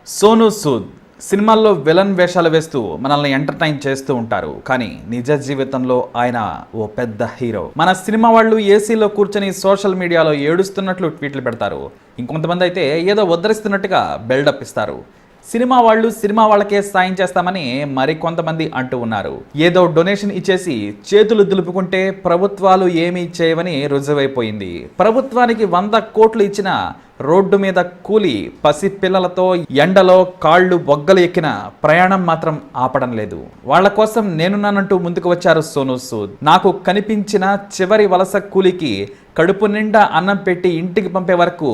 సోను సూద్ సినిమాల్లో విలన్ వేషాలు వేస్తూ మనల్ని ఎంటర్టైన్ చేస్తూ ఉంటారు. కానీ నిజ జీవితంలో ఆయన ఓ పెద్ద హీరో. మన సినిమా వాళ్ళు ఏసీలో కూర్చొని సోషల్ మీడియాలో ఏడుస్తున్నట్లు ట్వీట్లు పెడతారు. ఇంకొంతమంది అయితే ఏదో ఉద్ధరిస్తున్నట్టుగా బిల్డప్ ఇస్తారు. సినిమా వాళ్ళు సినిమా వాళ్ళకే సాయం చేస్తామని మరికొంతమంది అంటూ ఉన్నారు. ఏదో డొనేషన్ ఇచ్చేసి చేతులు దులుపుకుంటే ప్రభుత్వాలు ఏమీ చేయవని రుజువైపోయింది. ప్రభుత్వానికి 100 కోట్లు ఇచ్చిన రోడ్డు మీద కూలి పసి పిల్లలతో ఎండలో కాళ్ళు బొగ్గలు ఎక్కిన ప్రయాణం మాత్రం ఆపడం లేదు. వాళ్ల కోసం నేనున్నానంటూ ముందుకు వచ్చారు సోను సూద్. నాకు కనిపించిన చివరి వలస కూలికి కడుపు నిండా అన్నం పెట్టి ఇంటికి పంపే వరకు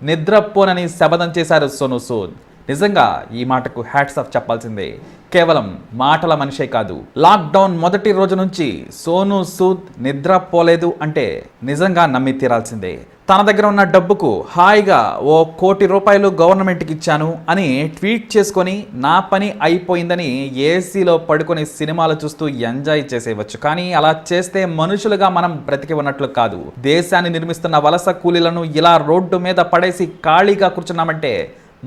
నిద్రపోనని శపథం చేశారు సోను సూద్. నిజంగా ఈ మాటకు హ్యాట్స్ ఆఫ్ చెప్పాల్సిందే. కేవలం మాటల మనిషే కాదు, లాక్డౌన్ మొదటి రోజు నుంచి సోను సూద్ నిద్రపోలేదు అంటే నిజంగా నమ్మి తీరాల్సిందే. తన దగ్గర ఉన్న డబ్బుకు హాయిగా ₹1 కోటి గవర్నమెంట్కి ఇచ్చాను అని ట్వీట్ చేసుకొని నా పని అయిపోయిందని ఏసీలో పడుకొని సినిమాలు చూస్తూ ఎంజాయ్ చేసేవచ్చు. కానీ అలా చేస్తే మనుషులుగా మనం బ్రతికి ఉన్నట్లు కాదు. దేశాన్ని నిర్మిస్తున్న వలస కూలీలను ఇలా రోడ్డు మీద పడేసి ఖాళీగా కూర్చున్నామంటే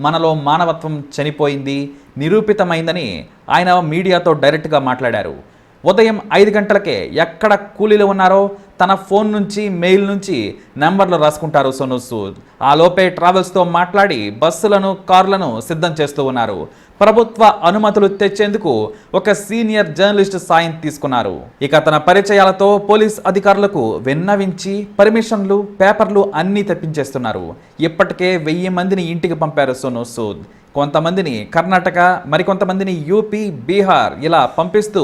మనలో మానవత్వం చనిపోయింది, నిరూపితమైందని ఆయన మీడియాతో డైరెక్ట్గా మాట్లాడారు. ఉదయం 5 గంటలకే ఎక్కడ కూలీలు ఉన్నారో తన ఫోన్ నుంచి మెయిల్ నుంచి నెంబర్లు రాసుకుంటారు సోను సూద్. ఆ లోపే ట్రావెల్స్తో మాట్లాడి బస్సులను కార్లను సిద్ధం చేస్తూ ఉన్నారు. ప్రభుత్వ అనుమతులు తెచ్చేందుకు ఒక సీనియర్ జర్నలిస్ట్ సాయం తీసుకున్నారు. ఇక తన పరిచయాలతో పోలీస్ అధికారులకు విన్నవించి పర్మిషన్లు పేపర్లు అన్నీ తెప్పించేస్తున్నారు. ఇప్పటికే 1000 మందిని ఇంటికి పంపారు సోను సూద్. కొంతమందిని కర్ణాటక, మరికొంతమందిని యూపీ, బీహార్ ఇలా పంపిస్తూ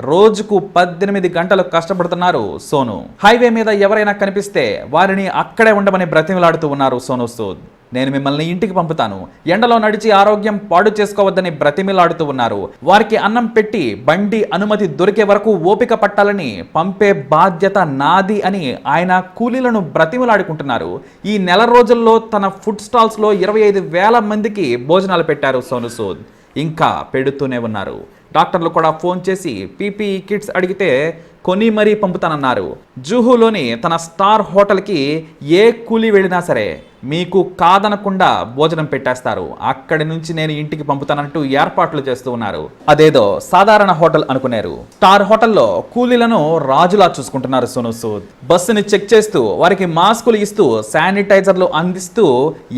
రోజుకు 18 గంటలు కష్టపడుతున్నారు సోను. హైవే మీద ఎవరైనా కనిపిస్తే వారిని అక్కడే ఉండమని బ్రతిమలాడుతూ ఉన్నారు సోను సూద్. నేను మిమ్మల్ని ఇంటికి పంపుతాను, ఎండలో నడిచి ఆరోగ్యం పాడు చేసుకోవద్దని బ్రతిమిలాడుతూ ఉన్నారు. వారికి అన్నం పెట్టి బండి అనుమతి దొరికే వరకు ఓపిక పట్టాలని పంపే బాధ్యత నాది అని ఆయన కూలీలను బ్రతిమిలాడుకుంటున్నారు. ఈ నెల రోజుల్లో తన ఫుడ్ స్టాల్స్లో 25,000 మందికి భోజనాలు పెట్టారు సోను సూద్. ఇంకా పెడుతూనే ఉన్నారు. డాక్టర్లు కూడా ఫోన్ చేసి పీపీఈ కిట్స్ అడిగితే కొని మరీ పంపుతానన్నారు. జూహులోని తన స్టార్ హోటల్కి ఏ కూలీ వెళ్ళినా సరే మీకు కాదనకుండా భోజనం పెట్టేస్తారు. అక్కడి నుంచి నేను ఇంటికి పంపుతానంటూ ఏర్పాట్లు చేస్తూ ఉన్నారు. అదేదో సాధారణ హోటల్ అనుకున్నారు. స్టార్ హోటల్లో కూలీలను రాజులా చూసుకుంటున్నారు సోను సూద్. బస్సుని చెక్ చేస్తూ వారికి మాస్కులు ఇస్తూ శానిటైజర్లు అందిస్తూ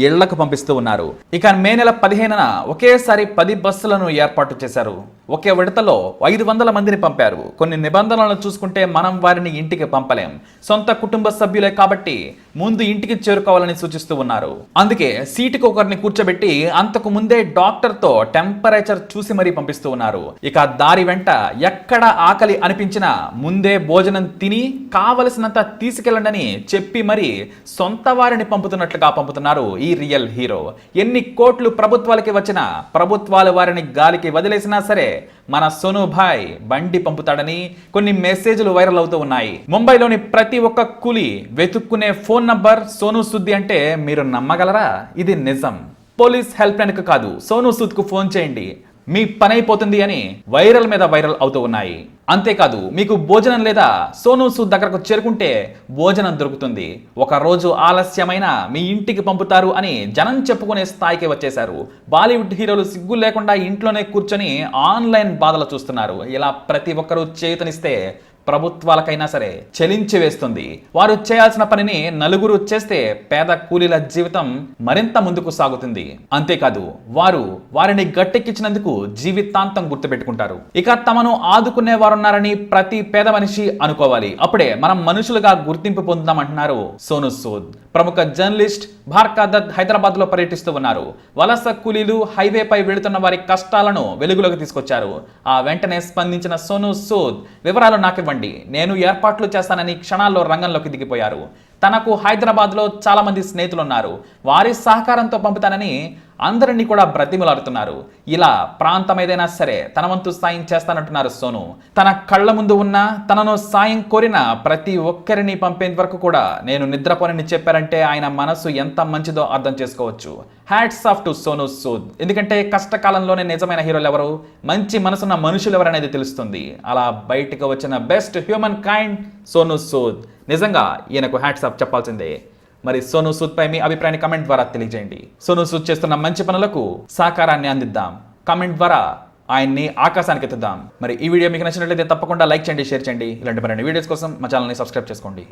ఇళ్లకు పంపిస్తూ ఉన్నారు. ఇక మే నెల 15న ఒకేసారి 10 బస్సులను ఏర్పాటు చేశారు. ఒకే విడతలో 500 మందిని పంపారు. కొన్ని నిబంధనలను చూసుకుంటే మనం వారిని ఇంటికి పంపలేం. సొంత కుటుంబ సభ్యులే కాబట్టి ముందు ఇంటికి చేరుకోవాలని సూచిస్తూ ఉన్నారు. అందుకే సీటుకు ఒకరిని కూర్చోబెట్టి అంతకు ముందే డాక్టర్తో టెంపరేచర్ చూసి మరీ పంపిస్తూ ఉన్నారు. ఇక దారి వెంట ఎక్కడ ఆకలి అనిపించినా ముందే భోజనం తిని కావలసినంత తీసుకెళ్ళండి చెప్పి మరి సొంత వారిని పంపుతున్నట్లుగా పంపుతున్నారు ఈ రియల్ హీరో. ఎన్ని కోట్లు ప్రభుత్వాలకి వచ్చినా ప్రభుత్వాలు వారిని గాలికి వదిలేసినా సరే మన సోను భాయ్ బండి పంపుతాడని కొన్ని మెసేజ్లు వైరల్ అవుతూ ఉన్నాయి. ముంబైలోని ప్రతి ఒక్క కూలీ వెతుక్కునే ఫోన్ నంబర్ సోను సూద్ అంటే మీరు నమ్మగలరా? ఇది నిజం. పోలీస్ హెల్ప్ లైన్కు కాదు, సోను సూద్కు ఫోన్ చేయండి, మీ పని అయిపోతుంది అని వైరల్ మీద వైరల్ అవుతూ ఉన్నాయి. అంతేకాదు మీకు భోజనం లేదా సోను సూద్ దగ్గరకు చేరుకుంటే భోజనం దొరుకుతుంది, ఒక రోజు ఆలస్యమైన మీ ఇంటికి పంపుతారు అని జనం చెప్పుకునే స్థాయికి వచ్చేశారు. బాలీవుడ్ హీరోలు సిగ్గు లేకుండా ఇంట్లోనే కూర్చొని ఆన్లైన్ బాధలు చూస్తున్నారు. ఇలా ప్రతి ఒక్కరూ చేయుతనిస్తే ప్రభుత్వాలకైనా సరే చెలించి వేస్తుంది. వారు చేయాల్సిన పనిని నలుగురు చేస్తే పేద కూలీల జీవితం మరింత ముందుకు సాగుతుంది. అంతేకాదు వారిని గట్టెక్కించినందుకు జీవితాంతం గుర్తుపెట్టుకుంటారు. ఇక తమను ఆదుకునే వారున్నారని ప్రతి పేద మనిషి అనుకోవాలి. అప్పుడే మనం మనుషులుగా గుర్తింపు పొందుదామంటున్నారు సోను సూద్. ప్రముఖ జర్నలిస్ట్ భార్కా దత్ హైదరాబాద్ లో పర్యటిస్తూ ఉన్నారు. వలస కూలీలు హైవేపై వెళుతున్న వారి కష్టాలను వెలుగులోకి తీసుకొచ్చారు. ఆ వెంటనే స్పందించిన సోను సూద్ వివరాలు నాకివ్వండి, నేను ఏర్పాట్లు చేస్తానని క్షణాల్లో రంగంలోకి దిగిపోయారు. తనకు హైదరాబాద్లో చాలా మంది స్నేహితులు ఉన్నారు, వారి సహకారంతో పంపుతానని అందరినీ కూడా బ్రతిమలాడుతున్నారు. ఇలా ప్రాంతం ఏదైనా సరే తన వంతు సాయం చేస్తానంటున్నారు సోను. తన కళ్ళ ముందు ఉన్న తనను సాయం కోరిన ప్రతి ఒక్కరిని పంపేంత వరకు కూడా నేను నిద్రపోనని చెప్పారంటే ఆయన మనసు ఎంత మంచిదో అర్థం చేసుకోవచ్చు. Hats off to Sonu Sood. ఎందుకంటే కష్టకాలంలోనే నిజమైన హీరోలు ఎవరు, మంచి మనసున్న మనుషులు ఎవరనేది తెలుస్తుంది. అలా బయటకు వచ్చిన best human kind Sonu Sood. నిజంగా ఈయనకు హ్యాట్స్ ఆఫ్ చెప్పాల్సిందే. మరి సోను సూద్ పై మీ అభిప్రాయాన్ని కమెంట్ ద్వారా తెలియజేయండి. సోను సూద్ చేస్తున్న మంచి పనులకు సహకారాన్ని అందిద్దాం. కామెంట్ ద్వారా ఆయన్ని ఆకాశానికి ఎత్తుదాం. మరి ఈ వీడియో మీకు నచ్చినట్లయితే తప్పకుండా లైక్ చేయండి, షేర్ చేయండి. ఇలాంటి మరిన్ని వీడియోస్ కోసం మా ఛానల్ని సబ్స్క్రైబ్ చేసుకోండి.